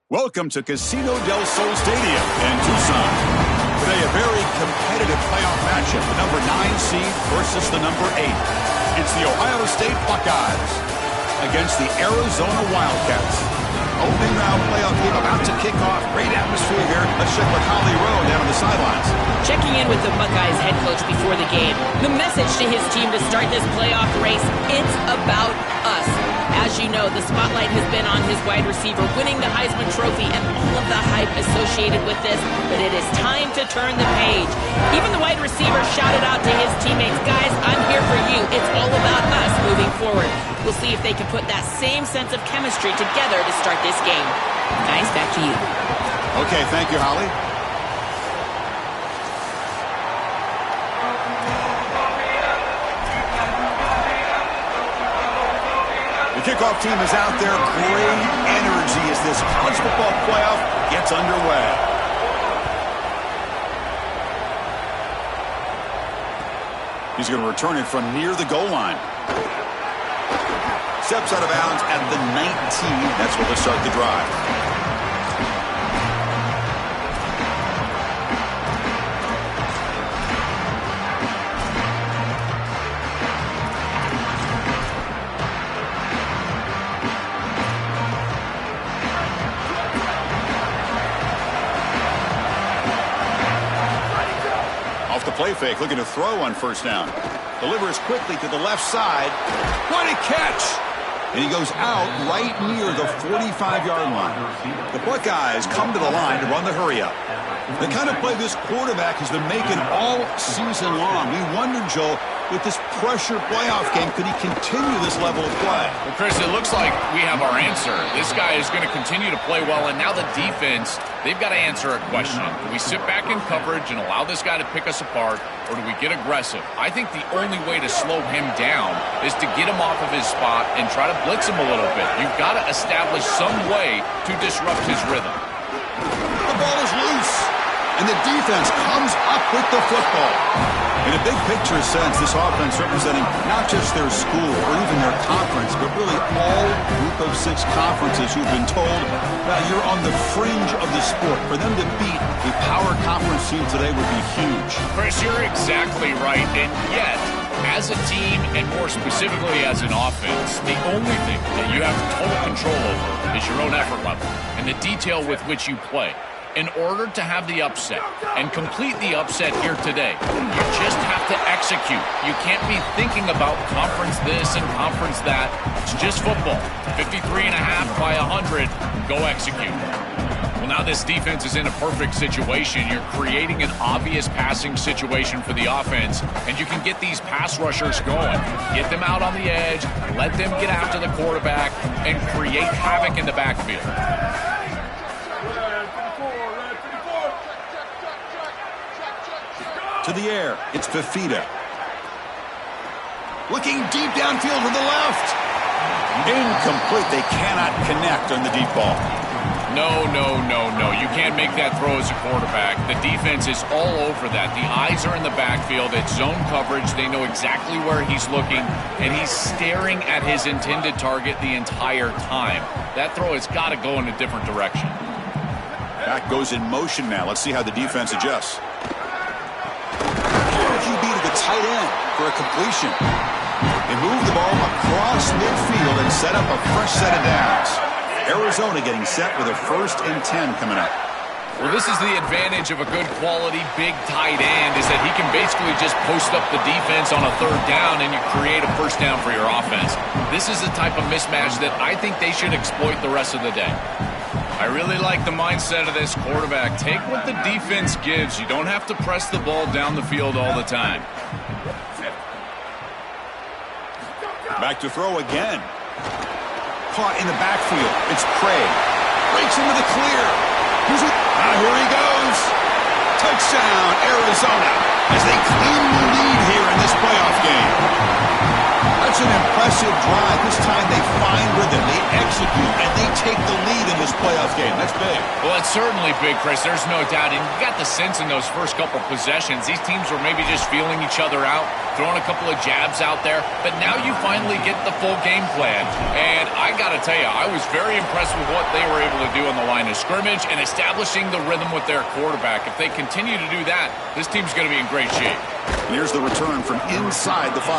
Welcome to Casino del Sol Stadium in Tucson. Today, a very competitive playoff matchup. The number 9 seed versus the number 8. It's the Ohio State Buckeyes against the Arizona Wildcats. Opening round playoff game about to kick off. Great atmosphere here. Let's check with Holly Rowe down on the sidelines. Checking in with the Buckeyes head coach before the game. The message to his team to start this playoff race, it's about us. As you know, the spotlight has been on his wide receiver winning the Heisman Trophy and all of the hype associated with this, but it is time to turn the page. Even the wide receiver shouted out to his teammates, guys, I'm here for you. It's all about us moving forward. We'll see if they can put that same sense of chemistry together to start this game. Guys, back to you. Okay, thank you, Holly. The kickoff team is out there. Great energy as this college football playoff gets underway. He's going to return it from near the goal line. Steps out of bounds at the 19. That's where they'll start the drive. Off the play fake, looking to throw on first down. Delivers quickly to the left side. What a catch! And he goes out right near the 45-yard line. The Buckeyes come to the line to run the hurry-up. The kind of play this quarterback has been making all season long. We wonder, Joel, with this pressure playoff game, could he continue this level of play? Well, Chris, it looks like we have our answer. This guy is going to continue to play well, and now the defense, they've got to answer a question. Do we sit back in coverage and allow this guy to pick us apart, or do we get aggressive? I think the only way to slow him down is to get him off of his spot and try to blitz him a little bit. You've got to establish some way to disrupt his rhythm. The ball is loose, and the defense comes up with the football. In a big picture sense, this offense representing not just their school or even their conference, but really all group of 6 conferences who've been told that you're on the fringe of the sport. For them to beat a power conference team today would be huge. Chris, you're exactly right, and yet, as a team, and more specifically as an offense, the only thing that you have total control over is your own effort level and the detail with which you play. In order to have the upset and complete the upset here today, you just have to execute. You can't be thinking about conference this and conference that. It's just football. 53.5 by 100. Go execute. Well, now this defense is in a perfect situation. You're creating an obvious passing situation for the offense, and you can get these pass rushers going. Get them out on the edge, let them get after the quarterback, and create havoc in the backfield. To the air, it's Fafita. Looking deep downfield to the left. Incomplete. They cannot connect on the deep ball. No. You can't make that throw as a quarterback. The defense is all over that. The eyes are in the backfield. It's zone coverage. They know exactly where he's looking, and he's staring at his intended target the entire time. That throw has got to go in a different direction. Back goes in motion now. Let's see how the defense adjusts. QB to the tight end for a completion. They move the ball across midfield and set up a fresh set of downs. Arizona getting set with a 1st and 10 coming up. Well, this is the advantage of a good quality big tight end, is that he can basically just post up the defense on a 3rd down and you create a 1st down for your offense. This is the type of mismatch that I think they should exploit the rest of the day. I really like the mindset of this quarterback. Take what the defense gives. You don't have to press the ball down the field all the time. Back to throw again. Caught in the backfield. It's Craig. Breaks into the clear. Here he goes. Touchdown, Arizona, as they claim the lead here in this playoff game. That's an impressive drive. This time they find rhythm, they execute, and they take the lead in this playoff game. That's big. Well, it's certainly big, Chris. There's no doubt. And you got the sense in those first couple possessions, these teams were maybe just feeling each other out, throwing a couple of jabs out there. But now you finally get the full game plan. And I got to tell you, I was very impressed with what they were able to do on the line of scrimmage and establishing the rhythm with their quarterback. If they continue to do that, this team's going to be in great shape. And here's the return from inside the 5.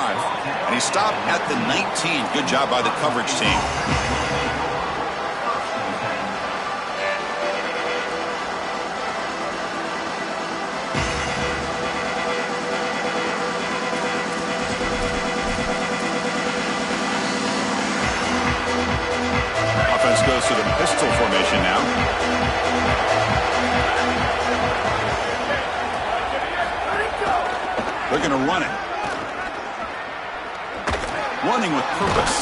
And he stopped at the 19. Good job by the coverage team. Offense goes to the pistol formation now. They're going to run it. Running with purpose.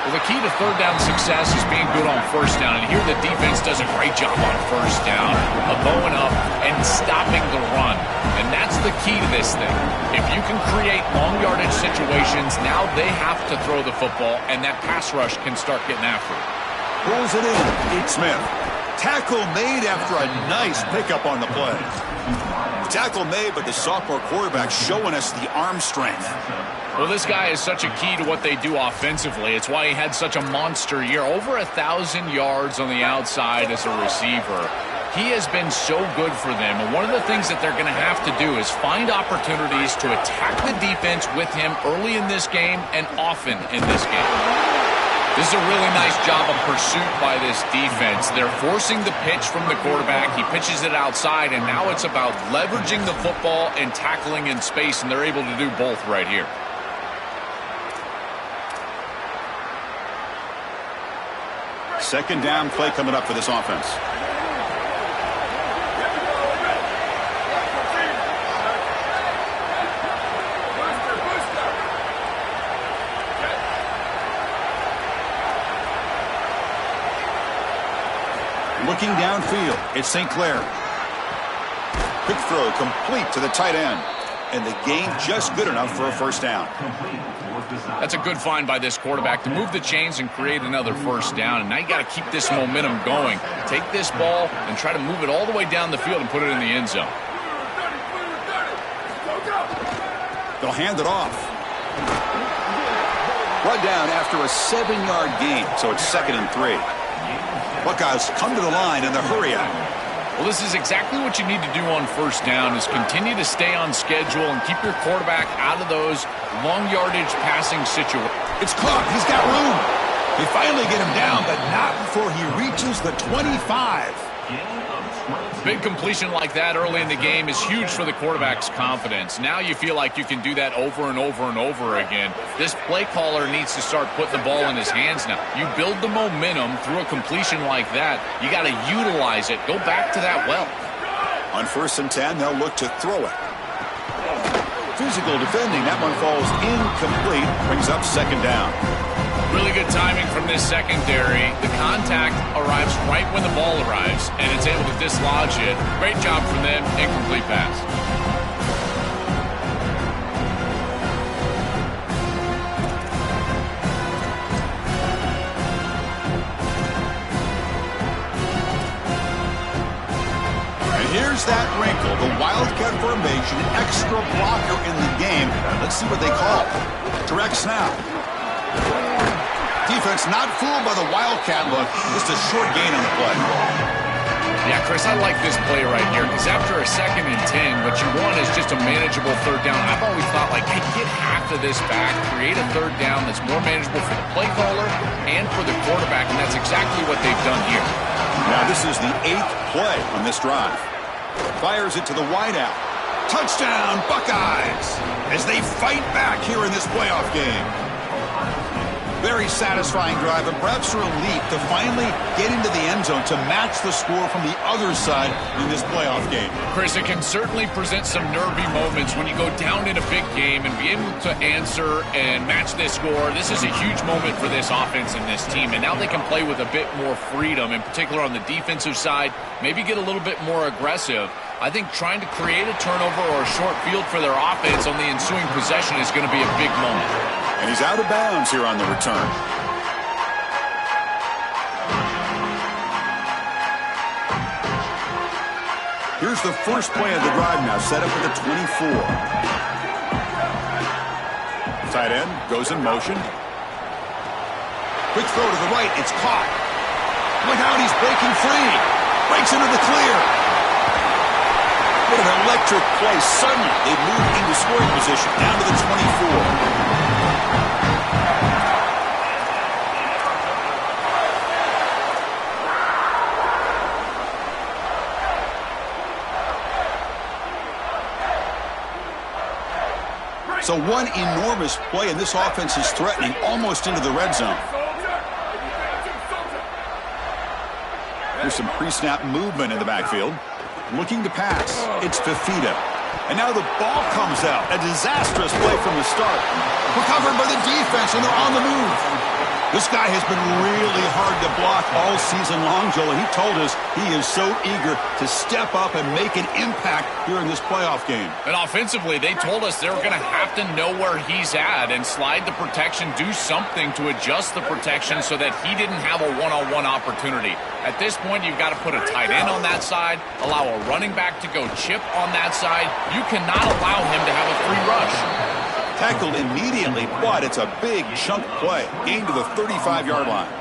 Well, the key to third down success is being good on first down. And here the defense does a great job on first down of bowing up and stopping the run. And that's the key to this thing. If you can create long yardage situations, now they have to throw the football, and that pass rush can start getting after it. Pulls it in. Pete Smith. Tackle made after a nice pickup on the play. Tackle made, but the sophomore quarterback showing us the arm strength. Well, this guy is such a key to what they do offensively. It's why he had such a monster year. Over 1,000 yards on the outside as a receiver. He has been so good for them. And one of the things that they're going to have to do is find opportunities to attack the defense with him early in this game and often in this game. This is a really nice job of pursuit by this defense. They're forcing the pitch from the quarterback. He pitches it outside, and now it's about leveraging the football and tackling in space, and they're able to do both right here. Second down play coming up for this offense. Looking downfield, it's St. Clair. Quick throw complete to the tight end. And the gain just good enough for a first down. That's a good find by this quarterback to move the chains and create another first down. And now you got to keep this momentum going. Take this ball and try to move it all the way down the field and put it in the end zone. They'll hand it off. Brought down after a 7-yard gain, so it's 2nd and 3. Buckeyes come to the line in the hurry up. Well, this is exactly what you need to do on first down is continue to stay on schedule and keep your quarterback out of those long yardage passing situations. It's caught. He's got room. They finally get him down, but not before he reaches the 25. Big completion like that early in the game is huge for the quarterback's confidence. Now you feel like you can do that over and over and over again. This play caller needs to start putting the ball in his hands now. You build the momentum through a completion like that. You got to utilize it. Go back to that well. On 1st and 10, they'll look to throw it. Physical defending. That one falls incomplete. Brings up 2nd down. Really good timing from this secondary. The contact arrives right when the ball arrives, and it's able to dislodge it. Great job from them. Incomplete pass. And here's that wrinkle. The Wildcat formation, extra blocker in the game. Let's see what they call. Direct snap. Defense not fooled by the Wildcat look. Just a short gain on the play. Yeah, Chris, I like this play right here because after a 2nd and 10, what you want is just a manageable third down. I've always thought, like, hey, get half of this back, create a third down that's more manageable for the play caller and for the quarterback, and that's exactly what they've done here. Now this is the 8th play on this drive. Fires it to the wideout. Touchdown, Buckeyes, as they fight back here in this playoff game. Very satisfying drive, and perhaps a relief to finally get into the end zone to match the score from the other side in this playoff game. Chris, it can certainly present some nervy moments when you go down in a big game and be able to answer and match this score. This is a huge moment for this offense and this team, and now they can play with a bit more freedom, in particular on the defensive side, maybe get a little bit more aggressive. I think trying to create a turnover or a short field for their offense on the ensuing possession is going to be a big moment. And he's out of bounds here on the return. Here's the first play of the drive now, set up at the 24. Tight end goes in motion. Quick throw to the right. It's caught. Look out, he's breaking free. Breaks into the clear. What an electric play. Suddenly, they've moved into scoring position down to the 24. So one enormous play, and this offense is threatening almost into the red zone. There's some pre-snap movement in the backfield. Looking to pass. It's Fafita. And now the ball comes out. A disastrous play from the start. Recovered by the defense, and they're on the move. This guy has been really hard to block all season long, Joel. He told us he is so eager to step up and make an impact during this playoff game. And offensively, they told us they were going to have to know where he's at and slide the protection, do something to adjust the protection so that he didn't have a one-on-one opportunity. At this point, you've got to put a tight end on that side, allow a running back to go chip on that side. You cannot allow him to have a free rush. Tackled immediately, but it's a big chunk play. Gain to the 35-yard line.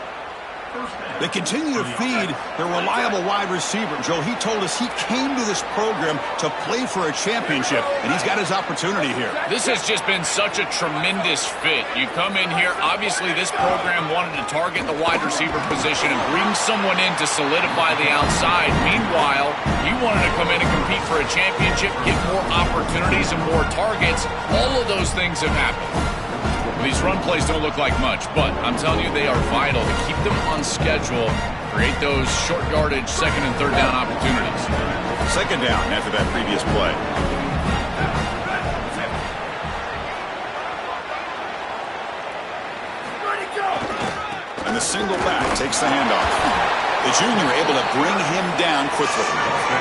They continue to feed their reliable wide receiver. Joe, he told us he came to this program to play for a championship, and he's got his opportunity here. This has just been such a tremendous fit. You come in here, obviously this program wanted to target the wide receiver position and bring someone in to solidify the outside. Meanwhile, he wanted to come in and compete for a championship, get more opportunities and more targets. All of those things have happened. These run plays don't look like much, but I'm telling you they are vital to keep them on schedule, create those short yardage second and third down opportunities. Second down after that previous play. And the single back takes the handoff. The junior able to bring him down quickly.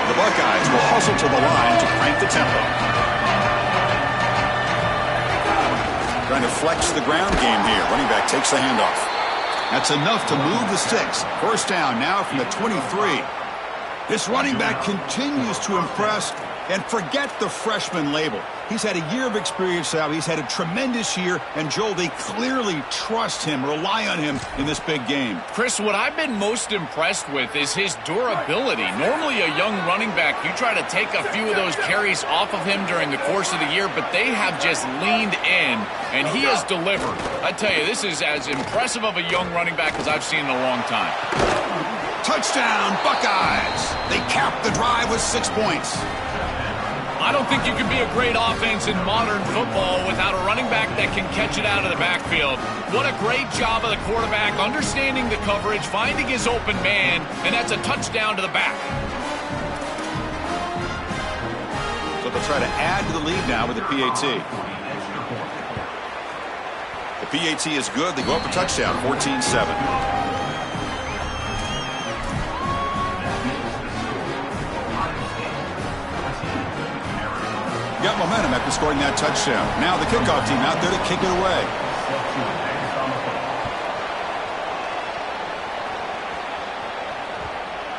The Buckeyes will hustle to the line to crank the tempo. Trying to flex the ground game here. Running back takes the handoff. That's enough to move the sticks. First down now from the 23. This running back continues to impress, and forget the freshman label. He's had a year of experience now. He's had a tremendous year, and Joel, they clearly trust him, rely on him in this big game. Chris, what I've been most impressed with is his durability. Normally a young running back, you try to take a few of those carries off of him during the course of the year, but they have just leaned in, and he has delivered. I tell you, this is as impressive of a young running back as I've seen in a long time. Touchdown, Buckeyes! They cap the drive with 6 points. I don't think you can be a great offense in modern football without a running back that can catch it out of the backfield. What a great job of the quarterback, understanding the coverage, finding his open man, and that's a touchdown to the back. So they'll try to add to the lead now with the PAT. The PAT is good. They go up for touchdown, 14-7. Got momentum after scoring that touchdown. Now the kickoff team out there to kick it away.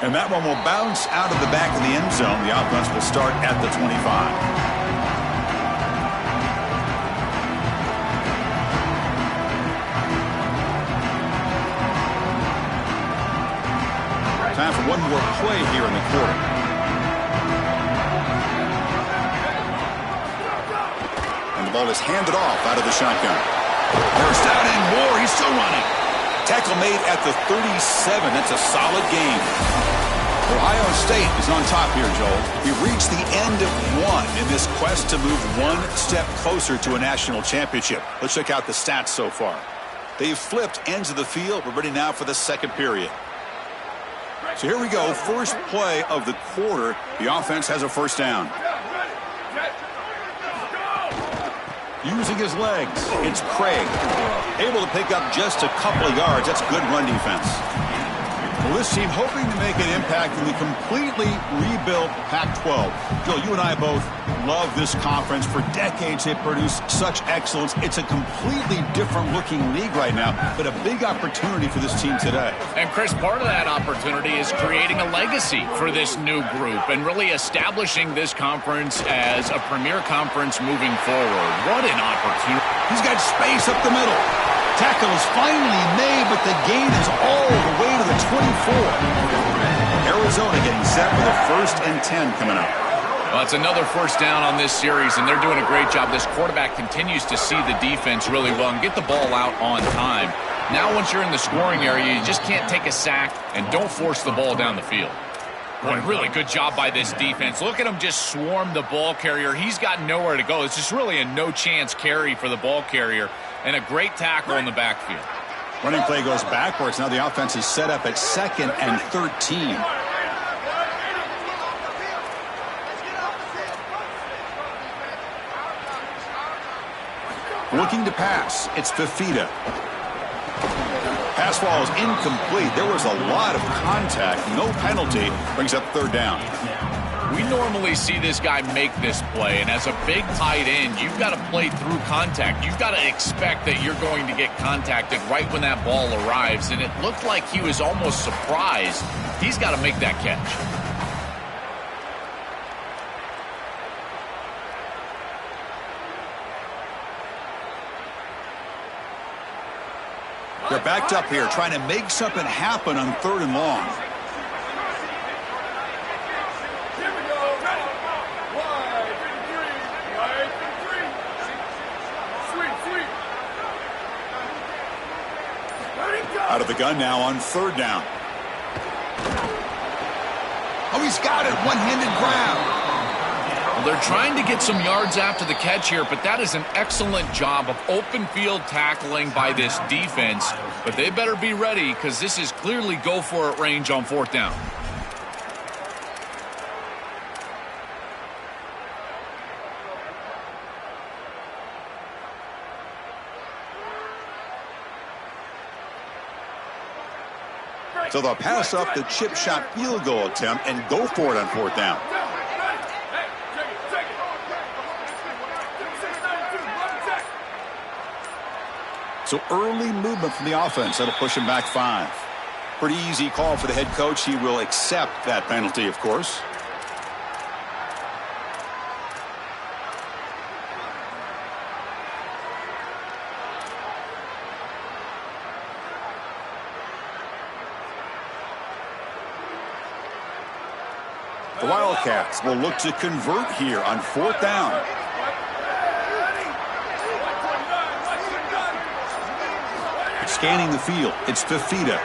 And that one will bounce out of the back of the end zone. The offense will start at the 25. Time for one more play here in the quarter. Ball is handed off out of the shotgun. First down and more. He's still running. Tackle made at the 37. That's a solid game. Ohio State is on top here, Joel. We've reached the end of one in this quest to move one step closer to a national championship. Let's check out the stats so far. They've flipped ends of the field. We're ready now for the second period. So here we go. First play of the quarter. The offense has a first down. Using his legs, it's Craig. Able to pick up just a couple of yards. That's good run defense. Well, this team hoping to make an impact in the completely rebuilt Pac-12. Joel, you and I both love this conference. For decades, it produced such excellence. It's a completely different-looking league right now, but a big opportunity for this team today. And, Chris, part of that opportunity is creating a legacy for this new group and really establishing this conference as a premier conference moving forward. What an opportunity. He's got space up the middle. Tackle is finally made, but the gain is all the way to the 24. Arizona getting set with a 1st and 10 coming up. Well, it's another first down on this series, and they're doing a great job. This quarterback continues to see the defense really well and get the ball out on time. Now once you're in the scoring area, you just can't take a sack and don't force the ball down the field. Boy, really good job by this defense. Look at him just swarm the ball carrier. He's got nowhere to go. It's just really a no-chance carry for the ball carrier, and a great tackle in the backfield. Running play goes backwards. Now the offense is set up at 2nd and 13. Looking to pass. It's Fafita. Pass ball is incomplete. There was a lot of contact. No penalty. Brings up 3rd down. We normally see this guy make this play, and as a big tight end, you've got to play through contact. You've got to expect that you're going to get contacted right when that ball arrives, and it looked like he was almost surprised. He's got to make that catch. They're backed up here, trying to make something happen on 3rd and long. Out of the gun now on 3rd down. Oh, he's got it. One-handed grab. Well, they're trying to get some yards after the catch here, but that is an excellent job of open field tackling by this defense. But they better be ready because this is clearly go-for-it range on 4th down. So they'll pass up the chip shot field goal attempt and go for it on 4th down. So early movement from the offense. That'll push him back 5. Pretty easy call for the head coach. He will accept that penalty, of course. The Wildcats will look to convert here on 4th down. Scanning the field. It's Fafita.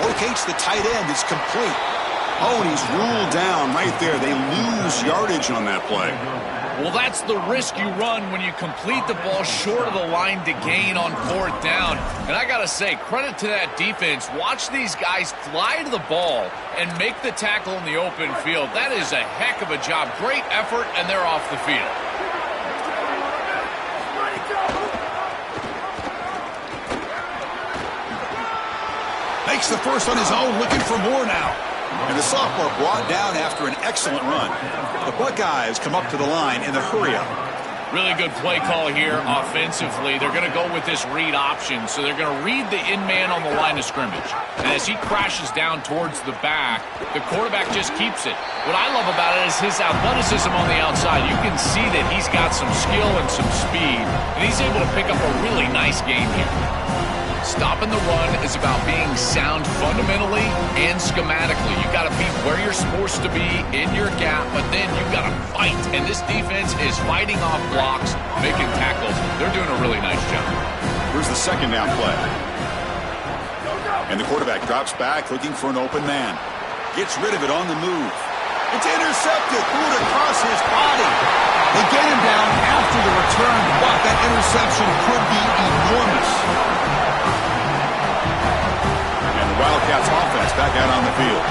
Locates the tight end. It's complete. Oh, and he's ruled down right there. They lose yardage on that play. Well, that's the risk you run when you complete the ball short of the line to gain on 4th down. And I got to say, credit to that defense. Watch these guys fly to the ball and make the tackle in the open field. That is a heck of a job. Great effort, and they're off the field. Makes the first on his own, looking for more now. And the sophomore brought down after an excellent run. The Buckeyes come up to the line in the hurry-up. Really good play call here offensively. They're going to go with this read option, so they're going to read the in-man on the line of scrimmage. And as he crashes down towards the back, the quarterback just keeps it. What I love about it is his athleticism on the outside. You can see that he's got some skill and some speed, and he's able to pick up a really nice game here. Stopping the run is about being sound fundamentally and schematically. You got to be where you're supposed to be in your gap, but then you got to fight. And this defense is fighting off blocks, making tackles. They're doing a really nice job. Here's the 2nd down play. And the quarterback drops back looking for an open man. Gets rid of it on the move. It's intercepted. Threw it across his body. They get him down after the return, but that interception could be enormous. Wildcats offense back out on the field.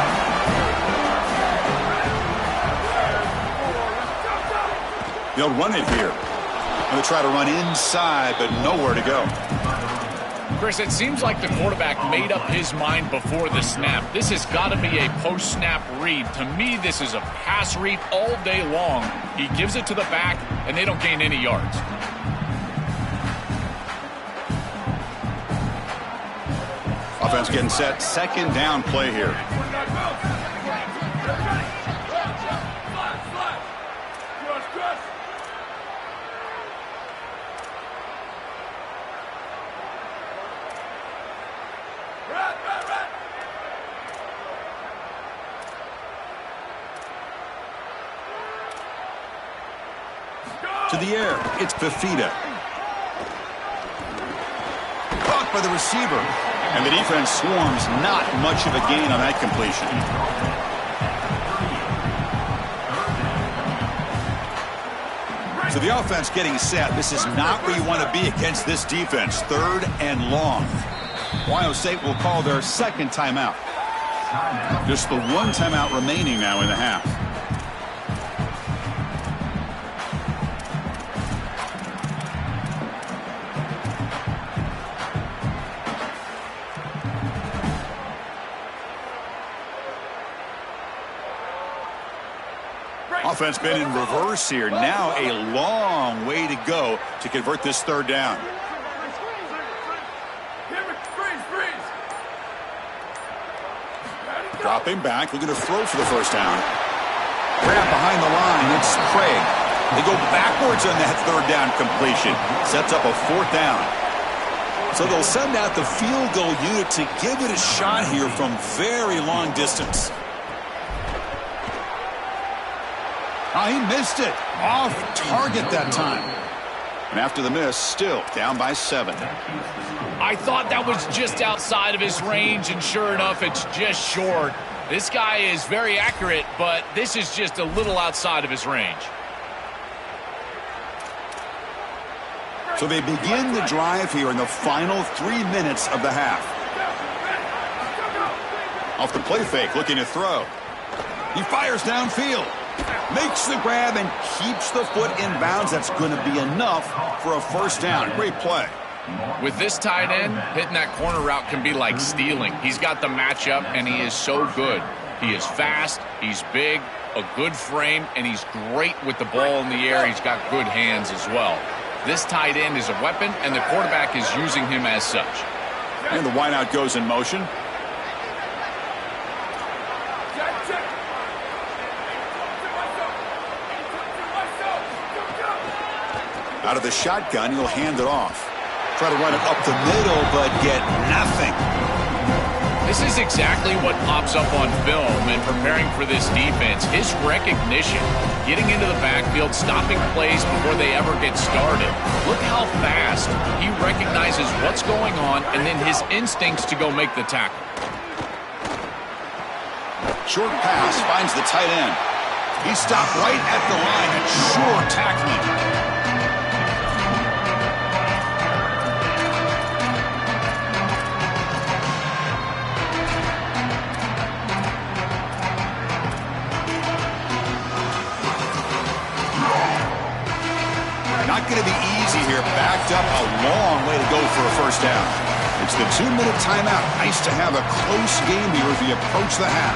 They'll run it here. They'll try to run inside, but nowhere to go. Chris, it seems like the quarterback made up his mind before the snap. This has got to be a post-snap read. To me, this is a pass read all day long. He gives it to the back, and they don't gain any yards. Offense getting set. Second down play here. To the air, it's Fafita. Caught by the receiver. And the defense swarms, not much of a gain on that completion. So the offense getting set. This is not where you want to be against this defense. Third and long. Ohio State will call their second timeout. Just the one timeout remaining now in the half. Offense been in reverse here. Now a long way to go to convert this third down. Dropping back, looking to throw for the first down. Grab behind the line, it's Craig. They go backwards on that third down completion. Sets up a fourth down. So they'll send out the field goal unit to give it a shot here from very long distance. Oh, he missed it. Off target that time. And after the miss, still down by 7. I thought that was just outside of his range, and sure enough, it's just short. This guy is very accurate, but this is just a little outside of his range. So they begin the drive here in the final 3 minutes of the half. Off the play fake, looking to throw. He fires downfield. Makes the grab and keeps the foot in bounds. That's going to be enough for a first down. Great play. With this tight end, hitting that corner route can be like stealing. He's got the matchup, and he is so good. He is fast, he's big, a good frame, and he's great with the ball in the air. He's got good hands as well. This tight end is a weapon, and the quarterback is using him as such. And the wideout goes in motion. Out of the shotgun, he'll hand it off. Try to run it up the middle, but get nothing. This is exactly what pops up on film and preparing for this defense. His recognition, getting into the backfield, stopping plays before they ever get started. Look how fast he recognizes what's going on and then his instincts to go make the tackle. Short pass finds the tight end. He stopped right at the line and sure tackling. Not going to be easy here. Backed up a long way to go for a first down. It's the 2-minute timeout. Nice to have a close game here as we approach the half.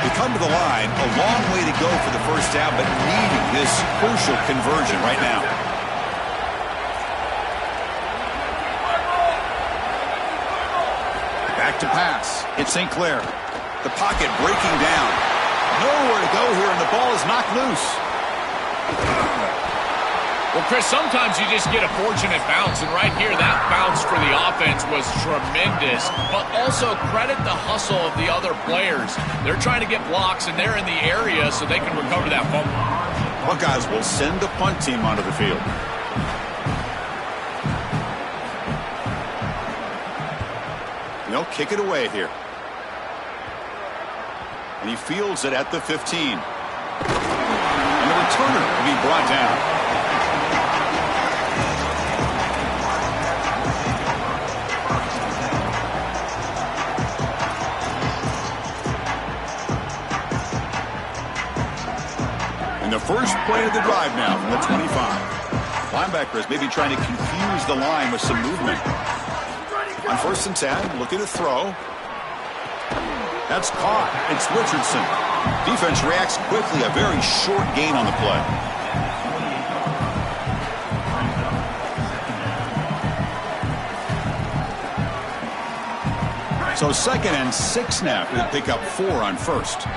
They come to the line. A long way to go for the first down, but needing this crucial conversion right now. To pass. It's St. Clair. The pocket breaking down. Nowhere to go here, and the ball is knocked loose. Well, Chris, sometimes you just get a fortunate bounce, and right here, that bounce for the offense was tremendous, but also credit the hustle of the other players. They're trying to get blocks, and they're in the area so they can recover that fumble. Buckeyes will send the punt team onto the field. They'll kick it away here. And he fields it at the 15. And the returner will be brought down. First play of the drive now from the 25. Linebackers maybe trying to confuse the line with some movement. On 1st and 10, looking to throw. That's caught. It's Richardson. Defense reacts quickly. A very short gain on the play. So 2nd and 6 now. We'll pick up 4 on 1st.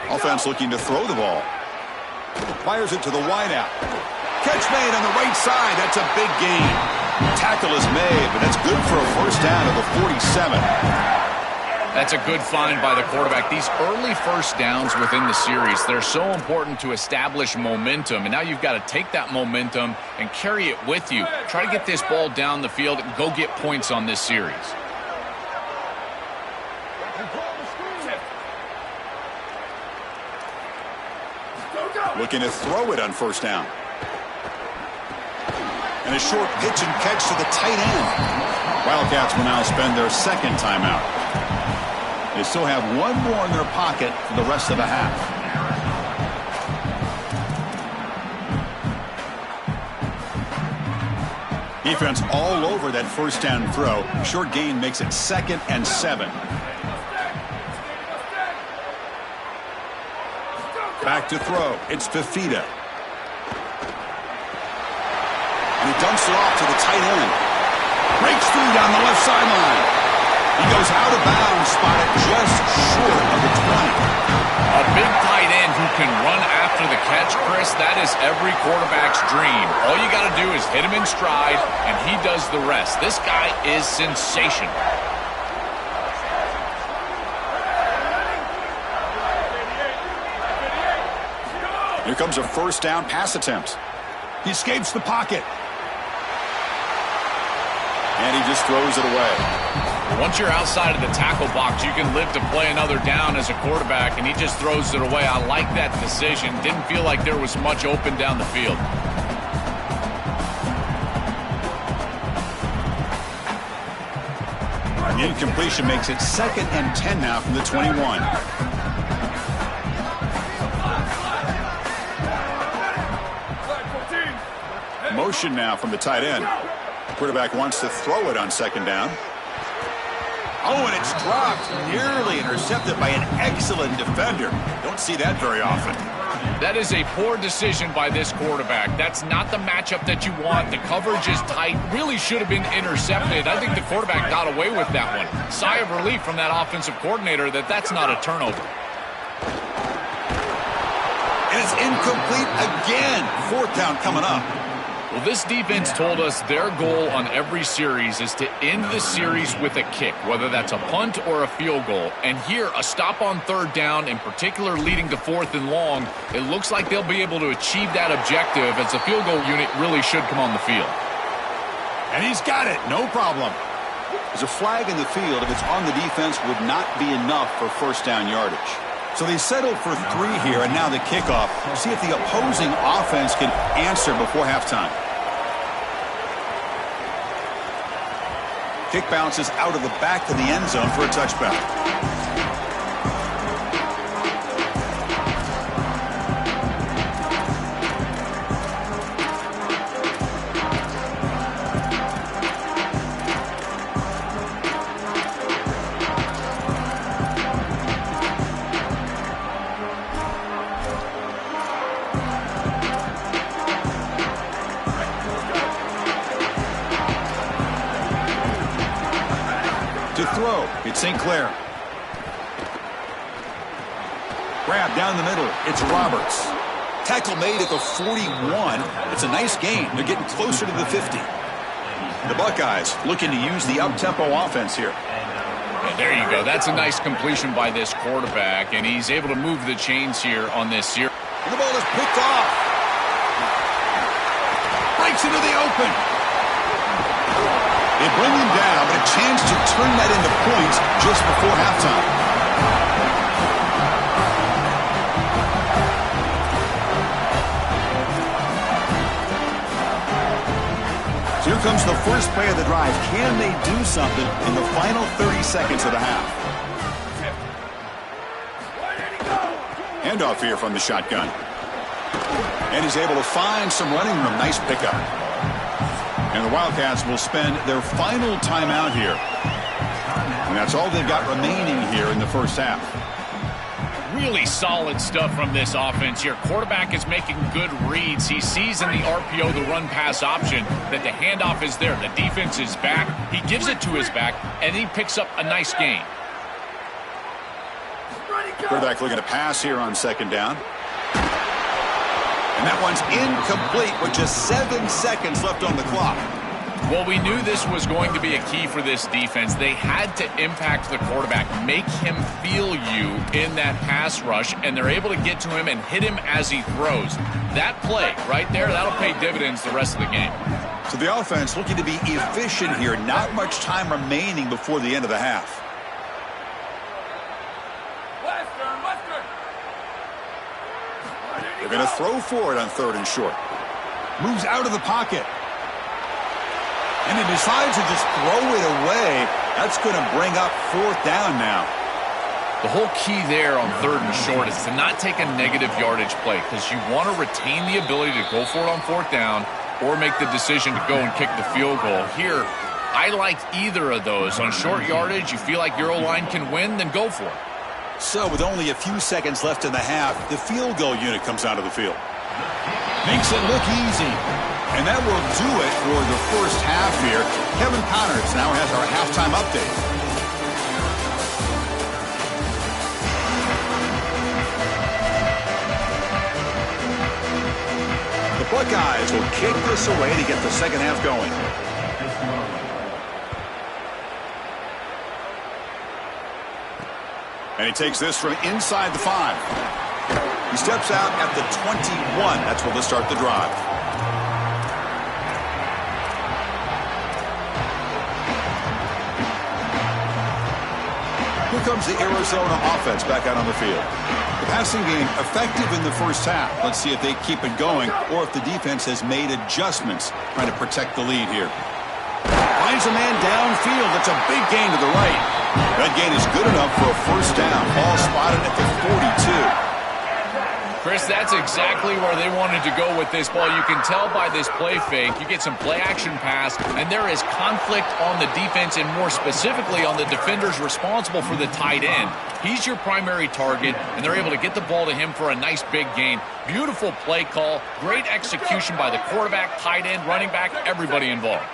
Offense looking to throw the ball. Fires it to the wideout. Catch made on the right side. That's a big gain. Tackle is made, but that's good for a first down of the 47. That's a good find by the quarterback. These early first downs within the series, they're so important to establish momentum. And now you've got to take that momentum and carry it with you. Try to get this ball down the field and go get points on this series. Looking to throw it on 1st down. And a short pitch and catch to the tight end. Wildcats will now spend their 2nd timeout. They still have 1 more in their pocket for the rest of the half. Defense all over that 1st down throw. Short gain makes it 2nd and 7. Back to throw. It's Fafita. And he dumps it off to the tight end. Breaks through down the left sideline. He goes out of bounds, spotted just short of the 20. A big tight end who can run after the catch, Chris, that is every quarterback's dream. All you got to do is hit him in stride, and he does the rest. This guy is sensational. Here comes a 1st down pass attempt. He escapes the pocket. And he just throws it away. Once you're outside of the tackle box, you can live to play another down as a quarterback, and he just throws it away. I like that decision. Didn't feel like there was much open down the field. The incompletion makes it 2nd and 10 now from the 21. Motion now from the tight end. Quarterback wants to throw it on 2nd down. Oh, and it's dropped. Nearly intercepted by an excellent defender. Don't see that very often. That is a poor decision by this quarterback. That's not the matchup that you want. The coverage is tight. Really should have been intercepted. I think the quarterback got away with that one. Sigh of relief from that offensive coordinator that that's not a turnover. And it's incomplete again. 4th down coming up. Well, this defense told us their goal on every series is to end the series with a kick, whether that's a punt or a field goal. And here, a stop on 3rd down, in particular leading to 4th and long, it looks like they'll be able to achieve that objective as the field goal unit really should come on the field. And he's got it. No problem. There's a flag in the field. If it's on the defense, would not be enough for 1st down yardage. So they settled for 3 here, and now the kickoff. See if the opposing offense can answer before halftime. Kick bounces out of the back of the end zone for a touchback. It's St. Clair. Grab down the middle. It's Roberts. Tackle made at the 41. It's a nice gain. They're getting closer to the 50. The Buckeyes looking to use the up-tempo offense here. Yeah, there you go. That's a nice completion by this quarterback, and he's able to move the chains here on this series. And the ball is picked off. Breaks into the open. They bring him down, but a chance to turn that into points just before halftime. So here comes the first play of the drive. Can they do something in the final 30 seconds of the half? Handoff here from the shotgun. And he's able to find some running room. Nice pickup. And the Wildcats will spend their final timeout here. And that's all they've got remaining here in the first half. Really solid stuff from this offense here. Quarterback is making good reads. He sees in the RPO, the run-pass option, that the handoff is there. The defense is back. He gives it to his back, and he picks up a nice gain. Quarterback looking to pass here on second down. And that one's incomplete with just 7 seconds left on the clock. Well, we knew this was going to be a key for this defense. They had to impact the quarterback, make him feel you in that pass rush, and they're able to get to him and hit him as he throws. That play right there, that'll pay dividends the rest of the game. So the offense looking to be efficient here. Not much time remaining before the end of the half. They're going to throw for it on 3rd and short. Moves out of the pocket. And he decides to just throw it away. That's going to bring up 4th down now. The whole key there on 3rd and short is to not take a negative yardage play, because you want to retain the ability to go for it on 4th down or make the decision to go and kick the field goal. Here, I like either of those. On short yardage, you feel like your O-line can win, then go for it. So with only a few seconds left in the half, the field goal unit comes out of the field. Makes it look easy. And that will do it for the first half here. Kevin Connors now has our halftime update. The Buckeyes will kick this away to get the second half going. And he takes this from inside the 5. He steps out at the 21. That's where they'll start the drive. Here comes the Arizona offense back out on the field. The passing game effective in the first half. Let's see if they keep it going or if the defense has made adjustments trying to protect the lead here. Finds a man downfield. That's a big gain to the right. That gain is good enough for a first down. Ball spotted at the 42. Chris, that's exactly where they wanted to go with this ball. You can tell by this play fake. You get some play action pass, and there is conflict on the defense and more specifically on the defenders responsible for the tight end. He's your primary target, and they're able to get the ball to him for a nice big gain. Beautiful play call. Great execution by the quarterback, tight end, running back, everybody involved.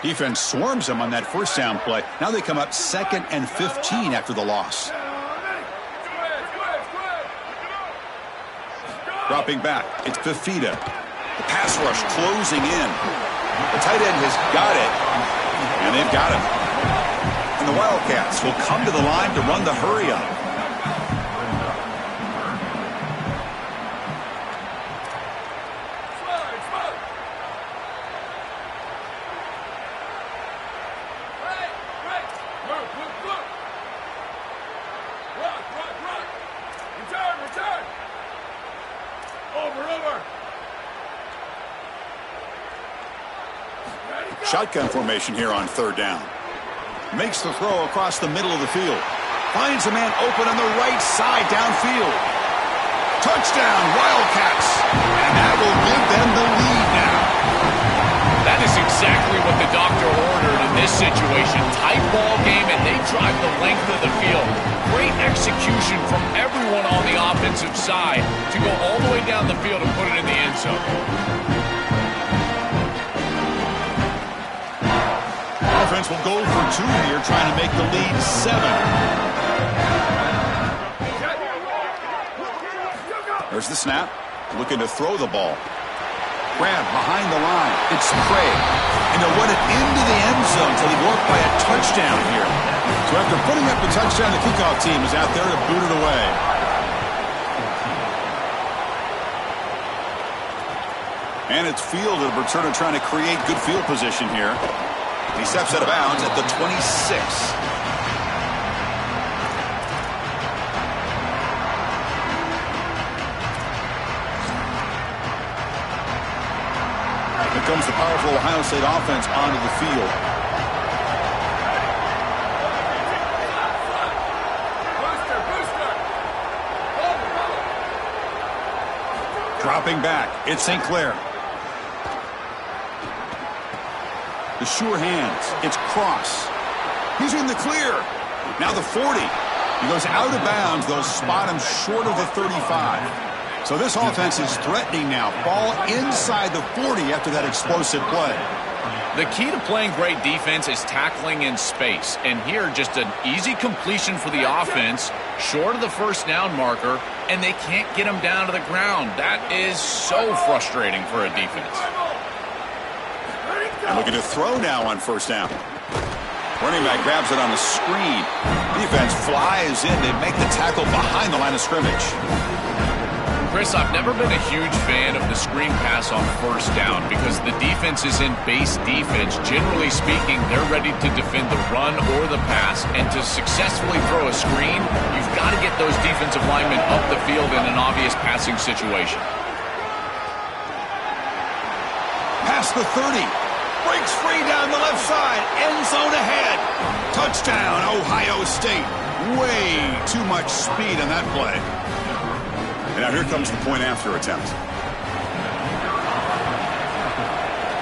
Defense swarms them on that first down play. Now they come up 2nd and 15 after the loss. Dropping back, it's Fafita. The pass rush closing in. The tight end has got it, and they've got him. And the Wildcats will come to the line to run the hurry up. Shotgun formation here on 3rd down. Makes the throw across the middle of the field. Finds a man open on the right side downfield. Touchdown, Wildcats. And that will give them the lead now. That is exactly what the doctor ordered in this situation. Tight ball game, and they drive the length of the field. Great execution from everyone on the offensive side to go all the way down the field and put it in the end zone. Offense will go for 2 here, trying to make the lead 7. There's the snap. Looking to throw the ball. Grab behind the line. It's Craig. And they'll run it into the end zone until he walked by a touchdown here. So after putting up the touchdown, the kickoff team is out there to boot it away. And it's fielded. Returner trying to create good field position here. He steps out of bounds at the 26. Here comes the powerful Ohio State offense onto the field. Dropping back, it's St. Clair. The sure hands, it's Cross. He's in the clear. Now the 40. He goes out of bounds. They'll spot him short of the 35. So this offense is threatening now. Ball inside the 40 after that explosive play. The key to playing great defense is tackling in space. And here, just an easy completion for the offense, short of the first down marker, and they can't get him down to the ground. That is so frustrating for a defense. And looking to throw now on first down. Running back grabs it on the screen. Defense flies in. They make the tackle behind the line of scrimmage. Chris, I've never been a huge fan of the screen pass on first down because the defense is in base defense. Generally speaking, they're ready to defend the run or the pass. And to successfully throw a screen, you've got to get those defensive linemen up the field in an obvious passing situation. Past the 30. Breaks free down the left side. End zone ahead. Touchdown, Ohio State. Way too much speed on that play. And now here comes the point after attempt.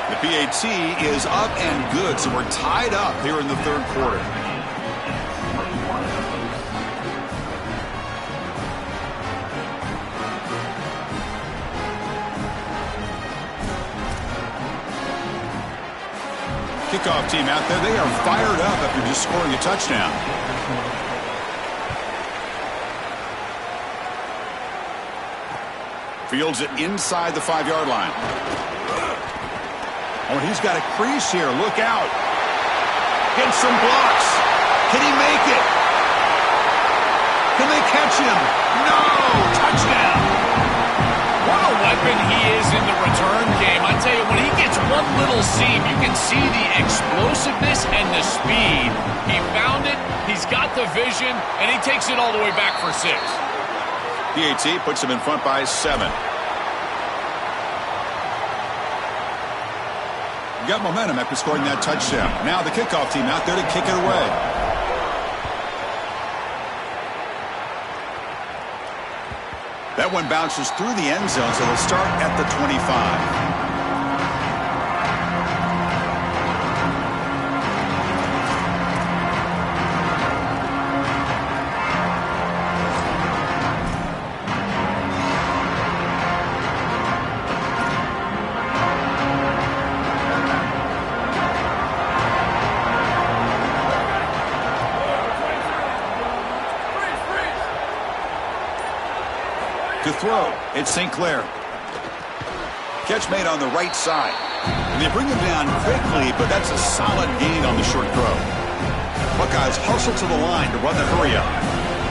The PAT is up and good, so we're tied up here in the third quarter. Kickoff team out there, they are fired up after just scoring a touchdown. Fields it inside the 5-yard line. Oh, he's got a crease here. Look out. Gets some blocks. Can he make it? Can they catch him? No! Touchdown! What a weapon he is in the return game. I tell you, when he gets one little seam, you can see the explosiveness and the speed. He found it, he's got the vision, and he takes it all the way back for 6. PAT puts him in front by 7. Got momentum after scoring that touchdown. Now the kickoff team out there to kick it away. That one bounces through the end zone, so they'll start at the 25. To throw, it's St. Clair. Catch made on the right side. And they bring him down quickly, but that's a solid gain on the short throw. Buckeyes hustle to the line to run the hurry up.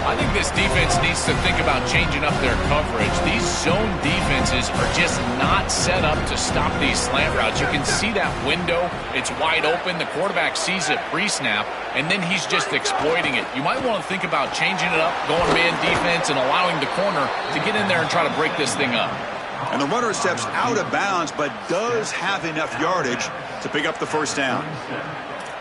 I think this defense needs to think about changing up their coverage. These zone defenses are just not set up to stop these slant routes. You can see that window. It's wide open. The quarterback sees it pre-snap, and then he's just exploiting it. You might want to think about changing it up, going man defense, and allowing the corner to get in there and try to break this thing up. And the runner steps out of bounds, but does have enough yardage to pick up the first down.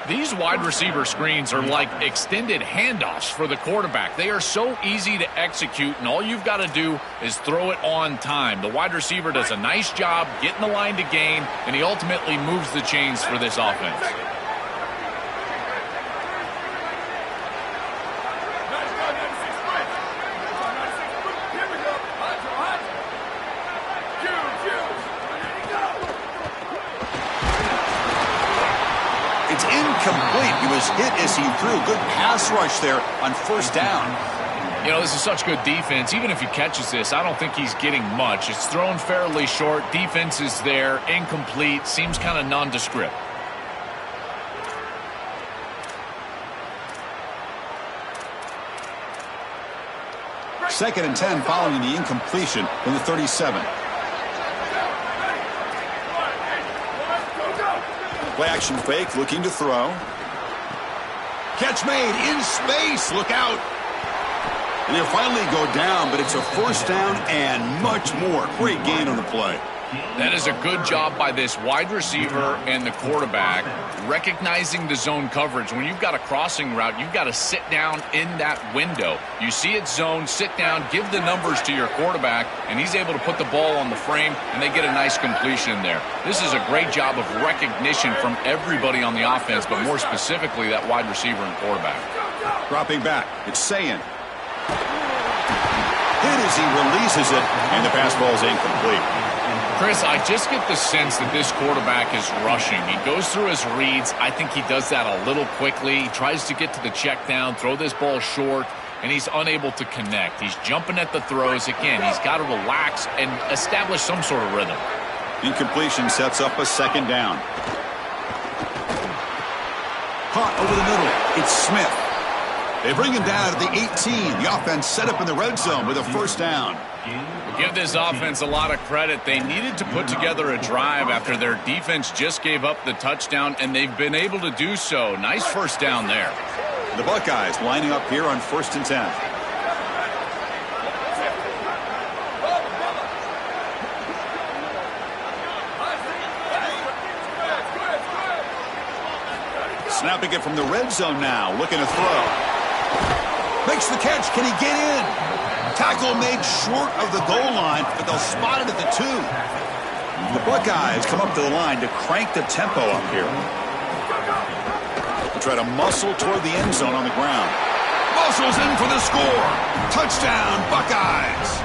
These wide receiver screens are like extended handoffs for the quarterback. They are so easy to execute, and all you've got to do is throw it on time. The wide receiver does a nice job getting the line to gain, and he ultimately moves the chains for this offense. Complete. He was hit as he threw. Good pass rush there on first down. You know, this is such good defense. Even if he catches this, I don't think he's getting much. It's thrown fairly short. Defense is there. Incomplete. Seems kind of nondescript. Second and 10 following the incompletion from the 37. Play action fake, looking to throw. Catch made in space. Look out. And they'll finally go down, but it's a first down and much more. Great gain on the play. That is a good job by this wide receiver and the quarterback recognizing the zone coverage. When you've got a crossing route, you've got to sit down in that window. You see it zone, sit down, give the numbers to your quarterback, and he's able to put the ball on the frame, and they get a nice completion there. This is a great job of recognition from everybody on the offense, but more specifically that wide receiver and quarterback. Dropping back, it's Sayin. Hit as he releases it, and the pass ball is incomplete. Chris, I just get the sense that this quarterback is rushing. He goes through his reads. I think he does that a little quickly. He tries to get to the check down, throw this ball short, and he's unable to connect. He's jumping at the throws. Again, he's got to relax and establish some sort of rhythm. Incompletion sets up a second down. Caught over the middle. It's Smith. They bring him down at the 18. The offense set up in the red zone with a first down. Give this offense a lot of credit. They needed to put together a drive after their defense just gave up the touchdown, and they've been able to do so. Nice first down there. The Buckeyes lining up here on 1st and 10. Snapping it from the red zone now, looking to throw. Makes the catch. Can he get in? Tackle made short of the goal line, but they'll spot it at the 2. The Buckeyes come up to the line to crank the tempo up here. They try to muscle toward the end zone on the ground. Muscles in for the score. Touchdown, Buckeyes.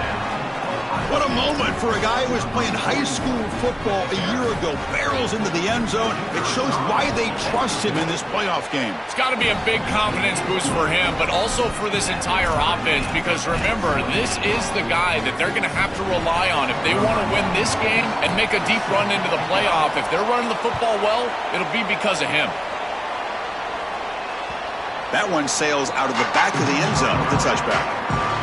What a moment for a guy who was playing high school football a year ago. Barrels into the end zone. It shows why they trust him in this playoff game. It's got to be a big confidence boost for him, but also for this entire offense, because remember, this is the guy that they're going to have to rely on if they want to win this game and make a deep run into the playoff. If they're running the football well, it'll be because of him. That one sails out of the back of the end zone with the touchback.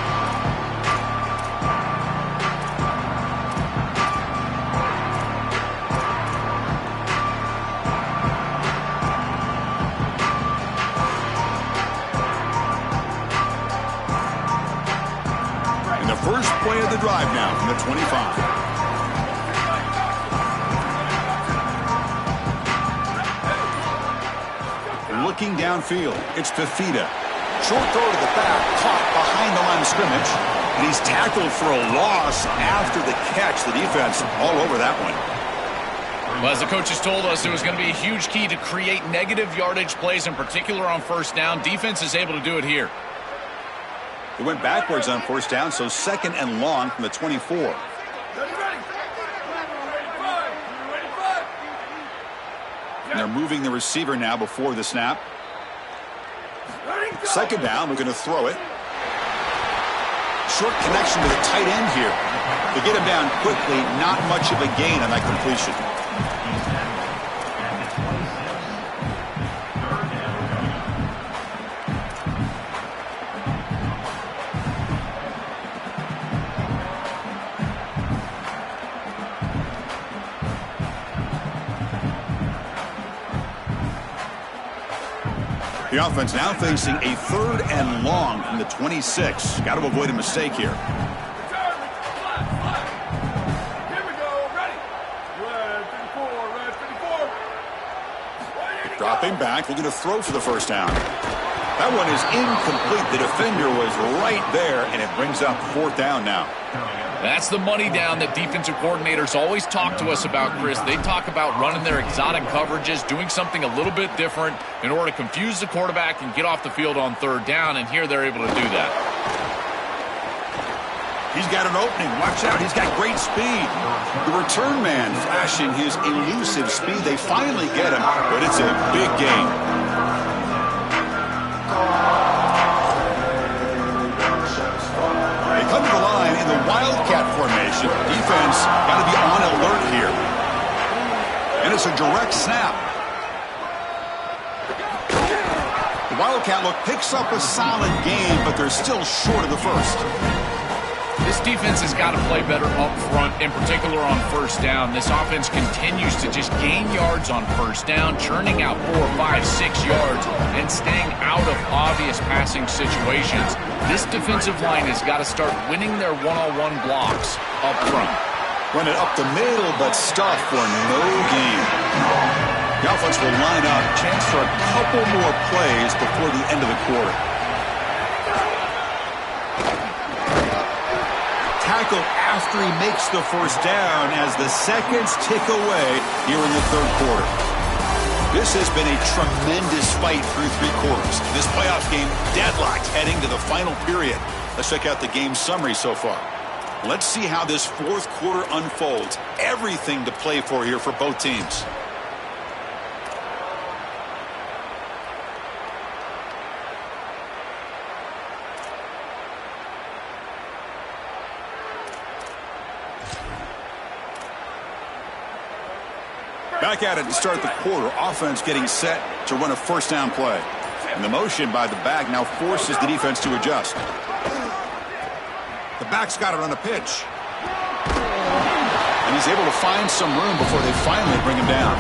First play of the drive now from the 25. Looking downfield, it's Fafita. Short throw to the back, caught behind the line of scrimmage, and he's tackled for a loss after the catch. The defense all over that one. Well, as the coaches told us, it was going to be a huge key to create negative yardage plays, in particular on first down. Defense is able to do it here. They went backwards on first down, so 2nd and long from the 24. And they're moving the receiver now before the snap. 2nd down, we're going to throw it. Short connection to the tight end here. They get him down quickly, not much of a gain on that completion. The offense now facing a 3rd and long from the 26. Got to avoid a mistake here. Dropping back, looking to throw for the first down. That one is incomplete. The defender was right there, and it brings up 4th down now. That's the money down that defensive coordinators always talk to us about, Chris. They talk about running their exotic coverages, doing something a little bit different in order to confuse the quarterback and get off the field on 3rd down, and here they're able to do that. He's got an opening. Watch out. He's got great speed. The return man flashing his elusive speed. They finally get him, but it's a big gain. They come to the line in the Wildcat formation. Defense got to be on alert here. And it's a direct snap. The Wildcat look picks up a solid game, but they're still short of the first. This defense has got to play better up front, in particular on first down. This offense continues to just gain yards on first down, churning out 4, 5, 6 yards, and staying out of obvious passing situations. This defensive line has got to start winning their one-on-one blocks up front. Run it up the middle, but stuffed for no gain. The offense will line up. Chance for a couple more plays before the end of the quarter. Tackle after he makes the first down as the seconds tick away here in the third quarter. This has been a tremendous fight through three quarters. This playoff game deadlocked heading to the final period. Let's check out the game summary so far. Let's see how this fourth quarter unfolds. Everything to play for here for both teams. Back at it to start the quarter. Offense getting set to run a first down play. And the motion by the back now forces the defense to adjust. The back's got it on a pitch. And he's able to find some room before they finally bring him down.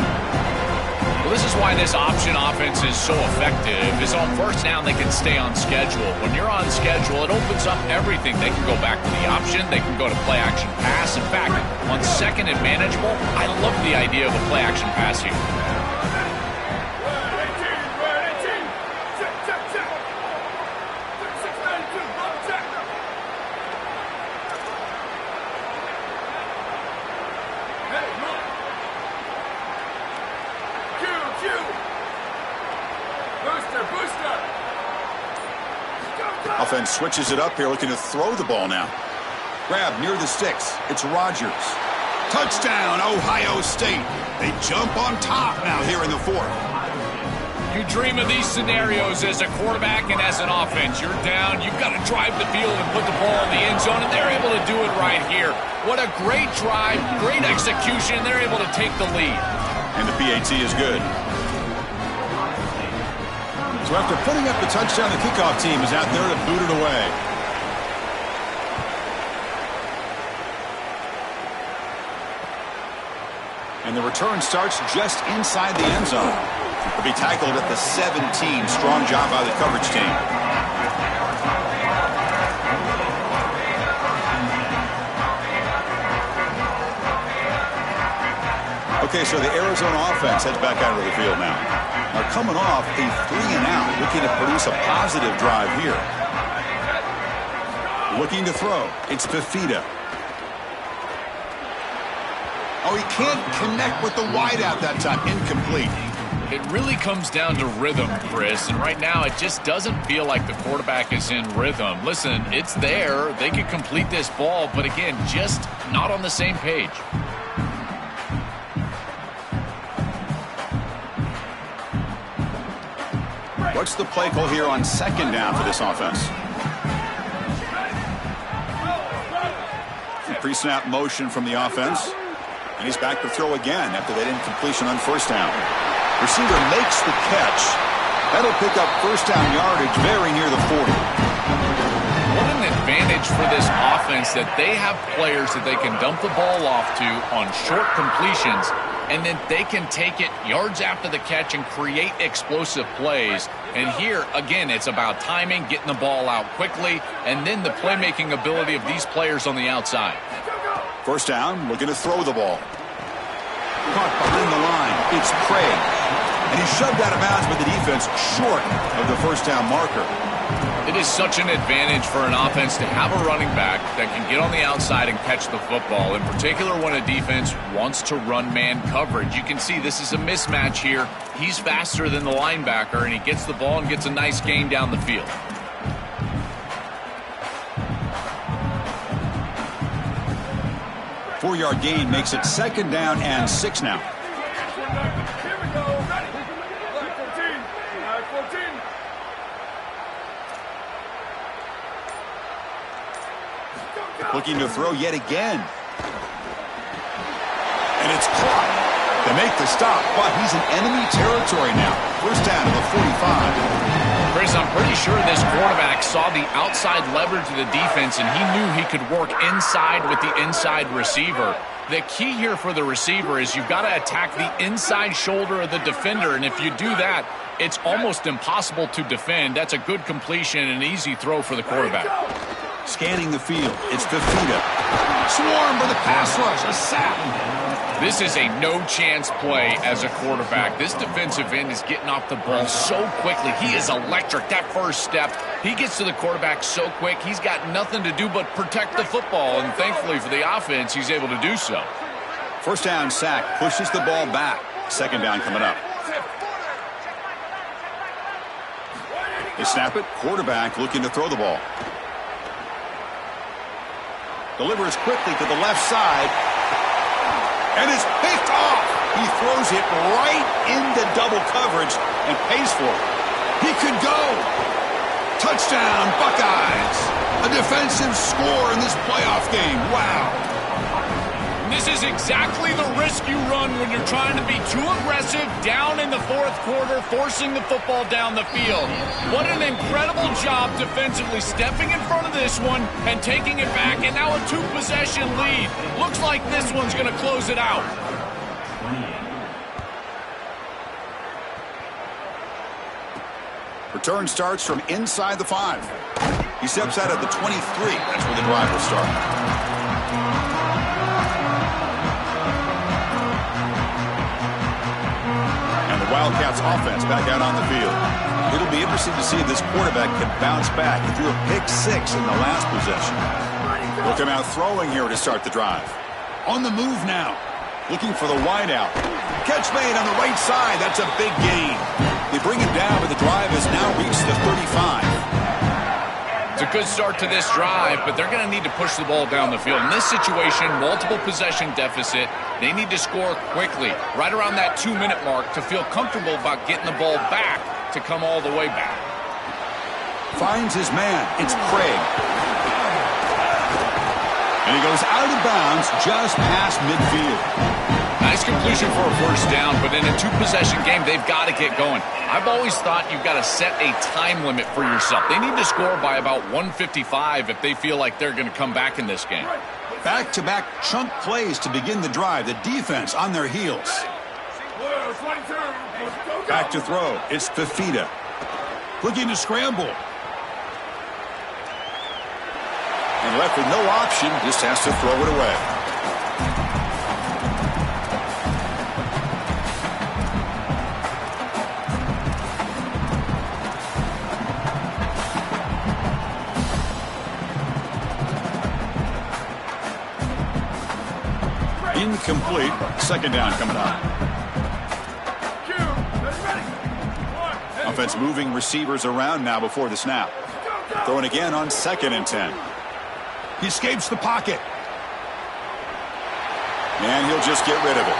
Well, this is why this option offense is so effective. Is on first down, they can stay on schedule. When you're on schedule, it opens up everything. They can go back to the option. They can go to play action pass. In fact, on second and manageable, I love the idea of a play action pass here. Offense switches it up here, looking to throw the ball now. Grab near the sticks. It's Rodgers. Touchdown, Ohio State. They jump on top now here in the fourth. You dream of these scenarios as a quarterback and as an offense. You're down, you've got to drive the field and put the ball in the end zone, and they're able to do it right here. What a great drive, great execution. They're able to take the lead. And the PAT is good. So after putting up the touchdown, the kickoff team is out there to boot it away. And the return starts just inside the end zone. Will be tackled at the 17. Strong job by the coverage team. Okay, so the Arizona offense heads back out of the field now. Now coming off a 3-and-out, looking to produce a positive drive here. Looking to throw. It's Fafita. Oh, he can't connect with the wideout that time. Incomplete. It really comes down to rhythm, Chris, and right now it just doesn't feel like the quarterback is in rhythm. Listen, it's there. They could complete this ball, but again, just not on the same page. What's the play call here on second down for this offense? Pre-snap motion from the offense. And he's back to throw again after that incompletion on first down. Receiver makes the catch. That'll pick up first down yardage very near the 40. What an advantage for this offense that they have players that they can dump the ball off to on short completions, and then they can take it yards after the catch and create explosive plays. And here, again, it's about timing, getting the ball out quickly, and then the playmaking ability of these players on the outside. First down, looking to throw the ball. Caught behind the line. It's Craig. And he's shoved out of bounds by the defense short of the first down marker. It is such an advantage for an offense to have a running back that can get on the outside and catch the football, in particular when a defense wants to run man coverage. You can see this is a mismatch here. He's faster than the linebacker, and he gets the ball and gets a nice gain down the field. Four-yard gain makes it second down and 6 now. Looking to throw yet again. And it's caught. They make the stop, but he's in enemy territory now. First down to the 45. Chris, I'm pretty sure this quarterback saw the outside leverage of the defense, and he knew he could work inside with the inside receiver. The key here for the receiver is you've got to attack the inside shoulder of the defender, and if you do that, it's almost impossible to defend. That's a good completion and an easy throw for the quarterback. Scanning the field, it's Fafita. Swarmed by the pass rush. A sack. This is a no-chance play as a quarterback. This defensive end is getting off the ball so quickly. He is electric. That first step, he gets to the quarterback so quick. He's got nothing to do but protect the football, and thankfully for the offense, he's able to do so. First down sack pushes the ball back. Second down coming up. They snap it. Quarterback looking to throw the ball. Delivers quickly to the left side. And it's picked off. He throws it right into double coverage and pays for it. He could go. Touchdown, Buckeyes. A defensive score in this playoff game. Wow. This is exactly the risk you run when you're trying to be too aggressive down in the fourth quarter, forcing the football down the field. What an incredible job defensively stepping in front of this one and taking it back, and now a two-possession lead. Looks like this one's going to close it out. Return starts from inside the 5. He steps out at the 23. That's where the drive will start. Wildcats offense back out on the field. It'll be interesting to see if this quarterback can bounce back. He threw a pick 6 in the last possession. We'll come out throwing here to start the drive. On the move now. Looking for the wideout. Catch made on the right side. That's a big gain. They bring him down, but the drive has now reached the 35. It's a good start to this drive, but they're going to need to push the ball down the field. In this situation, multiple possession deficit. They need to score quickly, right around that 2-minute mark, to feel comfortable about getting the ball back to come all the way back. Finds his man. It's Craig. And he goes out of bounds just past midfield. Nice completion for a first down, but in a two-possession game, they've got to get going. I've always thought you've got to set a time limit for yourself. They need to score by about 1:55 if they feel like they're going to come back in this game. Back-to-back chunk plays to begin the drive. The defense on their heels. Back to throw. It's Fafita. Looking to scramble. And left with no option, just has to throw it away. Incomplete. Second down coming up. Offense moving receivers around now before the snap. Throwing again on 2nd and 10. He escapes the pocket. And he'll just get rid of it.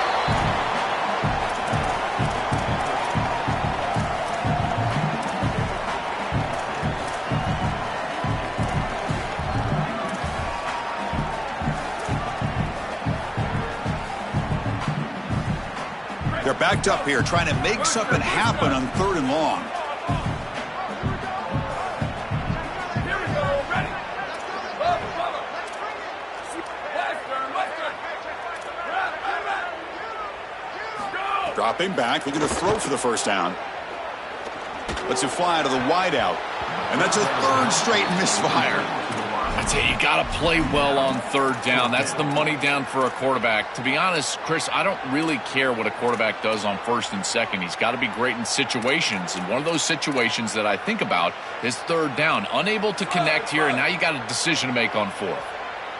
They're backed up here, trying to make something happen on 3rd and long. Dropping back, looking to throw for the first down. Lets it fly to the wideout. And that's a 3rd straight misfire. I tell you, you got to play well on 3rd down. That's the money down for a quarterback. To be honest, Chris, I don't really care what a quarterback does on 1st and 2nd. He's got to be great in situations. And one of those situations that I think about is 3rd down. Unable to connect here, and now you got a decision to make on 4th.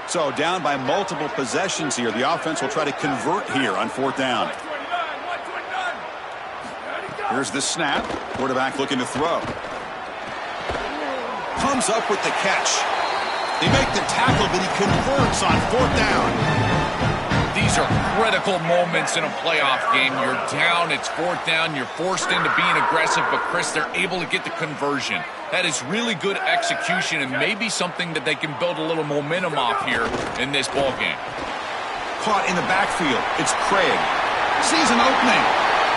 So down by multiple possessions here. The offense will try to convert here on 4th down. Here's the snap. Quarterback looking to throw. Comes up with the catch. They make the tackle, but he converts on 4th down. These are critical moments in a playoff game. You're down, it's 4th down, you're forced into being aggressive, but Chris, they're able to get the conversion. That is really good execution and maybe something that they can build a little momentum off here in this ball game. Caught in the backfield. It's Craig. Sees an opening.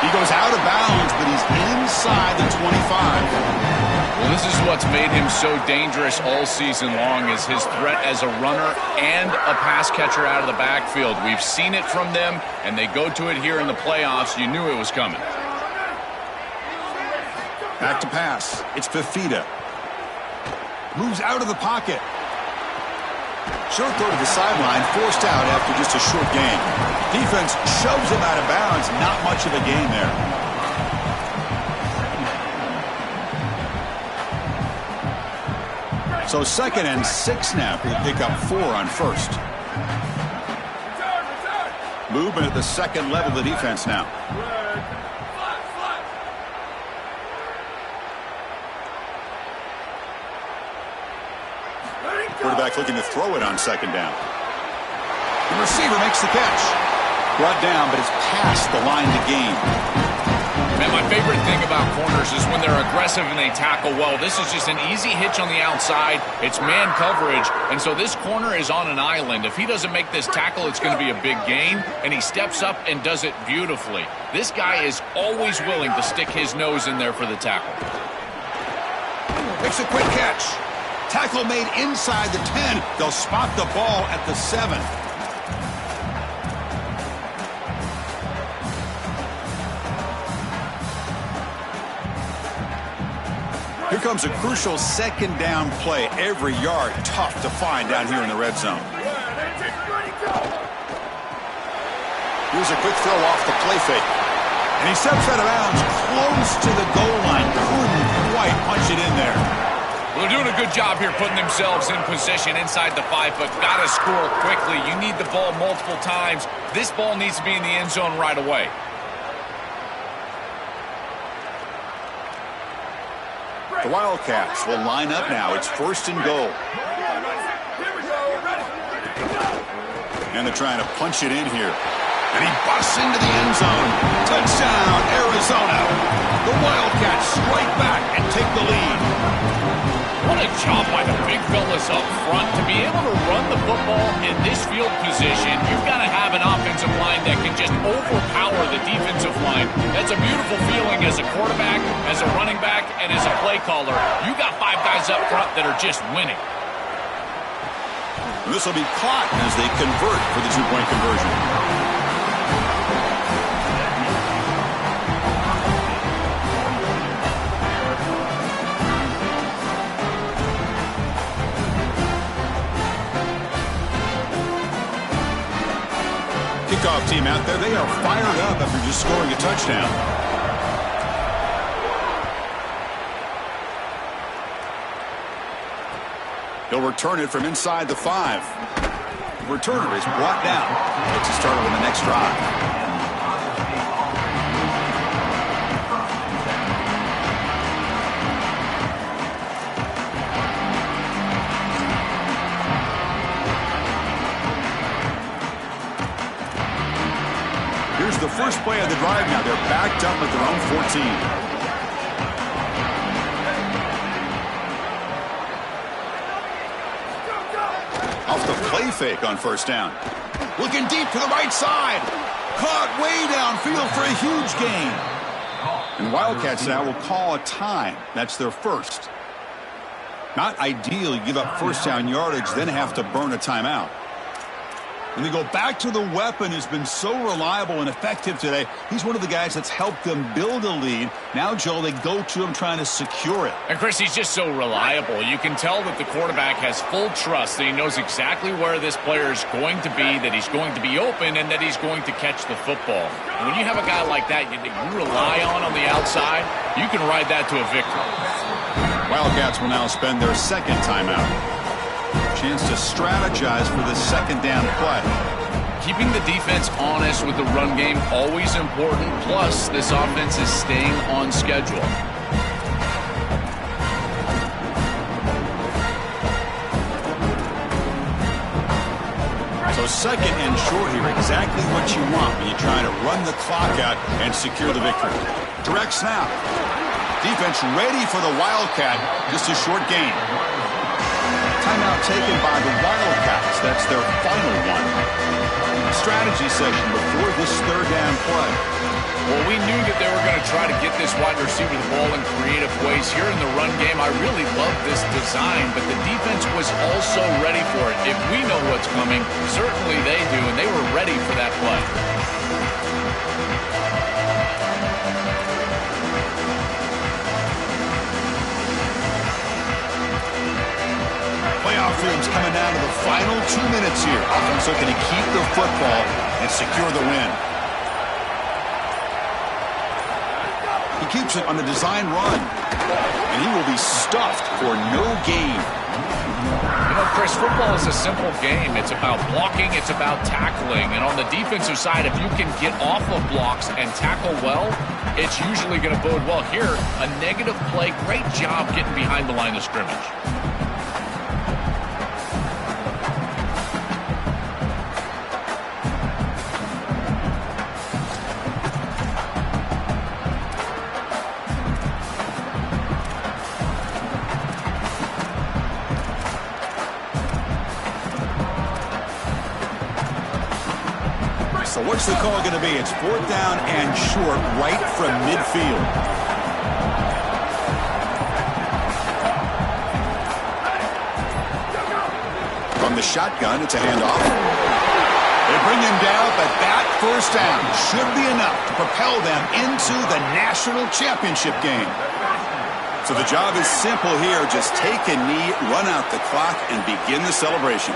He goes out of bounds, but he's inside the 25. Well, this is what's made him so dangerous all season long, is his threat as a runner and a pass catcher out of the backfield. We've seen it from them, and they go to it here in the playoffs. You knew it was coming. Back to pass. It's Fafita. Moves out of the pocket. Short throw to the sideline, forced out after just a short gain. Defense shoves him out of bounds. Not much of a gain there. So 2nd and 6 now. He'll pick up 4 on first. Movement at the second level of the defense now. Quarterback looking to throw it on 2nd down. The receiver makes the catch. Brought down, but it's past the line to gain. Man, my favorite thing about corners is when they're aggressive and they tackle well. This is just an easy hitch on the outside. It's man coverage, and so this corner is on an island. If he doesn't make this tackle, it's going to be a big gain, and he steps up and does it beautifully. This guy is always willing to stick his nose in there for the tackle. Makes a quick catch. Tackle made inside the 10. They'll spot the ball at the 7. Here comes a crucial 2nd down play. Every yard tough to find down here in the red zone. Here's a quick throw off the play fake. And he steps out of bounds close to the goal line. Couldn't quite punch it in there. Well, they're doing a good job here putting themselves in position inside the 5, but got to score quickly. You need the ball multiple times. This ball needs to be in the end zone right away. The Wildcats will line up now. It's 1st and goal. And they're trying to punch it in here. And he busts into the end zone. Touchdown, Arizona. The Wildcats strike back and take the lead. What a job by the big fellas up front. To be able to run the football in this field position, you've got to have an offensive line that can just overpower the defensive line. That's a beautiful feeling as a quarterback, as a running back, and as a play caller. You got 5 guys up front that are just winning. This will be caught as they convert for the 2-point conversion. Kickoff team out there. They are fired up after just scoring a touchdown. He'll return it from inside the 5. The returner is brought down. Makes a start on the next drive. Here's the first play of the drive now. They're backed up at their own 14. Off the play fake on 1st down. Looking deep to the right side. Caught way downfield for a huge gain. And Wildcats now will call a time. That's their first. Not ideal. You give up 1st down yardage, then have to burn a timeout. And they go back to the weapon who's been so reliable and effective today. He's one of the guys that's helped them build a lead. Now, Joel, they go to him trying to secure it. And, Chris, he's just so reliable. You can tell that the quarterback has full trust that he knows exactly where this player is going to be, that he's going to be open, and that he's going to catch the football. And when you have a guy like that you rely on the outside, you can ride that to a victory. Wildcats will now spend their 2nd timeout. Chance to strategize for the 2nd down play. Keeping the defense honest with the run game, always important. Plus, this offense is staying on schedule. So 2nd and short here, exactly what you want when you're trying to run the clock out and secure the victory. Direct snap. Defense ready for the Wildcat. Just a short gain. Timeout taken by the Wildcats. That's their final one. Strategy session before this 3rd down play. Well, we knew that they were going to try to get this wide receiver the ball in creative ways. Here in the run game, I really love this design, but the defense was also ready for it. If we know what's coming, certainly they do, and they were ready for that play. resumes coming down to the final 2 minutes here. Offense looking to keep the football and secure the win. He keeps it on the design run, and he will be stuffed for no gain. You know, Chris, football is a simple game. It's about blocking, it's about tackling. And on the defensive side, if you can get off of blocks and tackle well, it's usually going to bode well. Here, a negative play. Great job getting behind the line of scrimmage. So what's the call going to be? It's 4th down and short right from midfield. From the shotgun, it's a handoff. They bring him down, but that first down should be enough to propel them into the national championship game. So the job is simple here. Just take a knee, run out the clock, and begin the celebration.